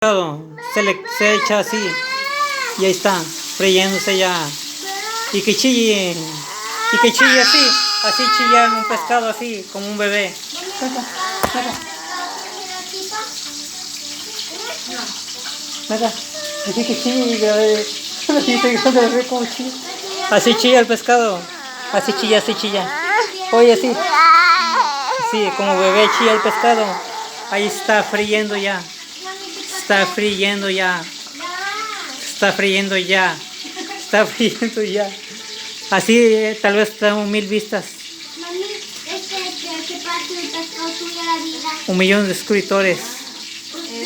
Se echa así y ahí está, friéndose ya. Y que chille así chilla un pescado así, como un bebé. Venga, así que chille, así chilla el pescado, así chilla. Oye, así, sí, como bebé chilla el pescado. Ahí está friendo ya. Está friendo ya. Así tal vez tengo 1000 vistas. Mami, ¿qué parte del pescado tuya la vida? 1 millón de suscriptores.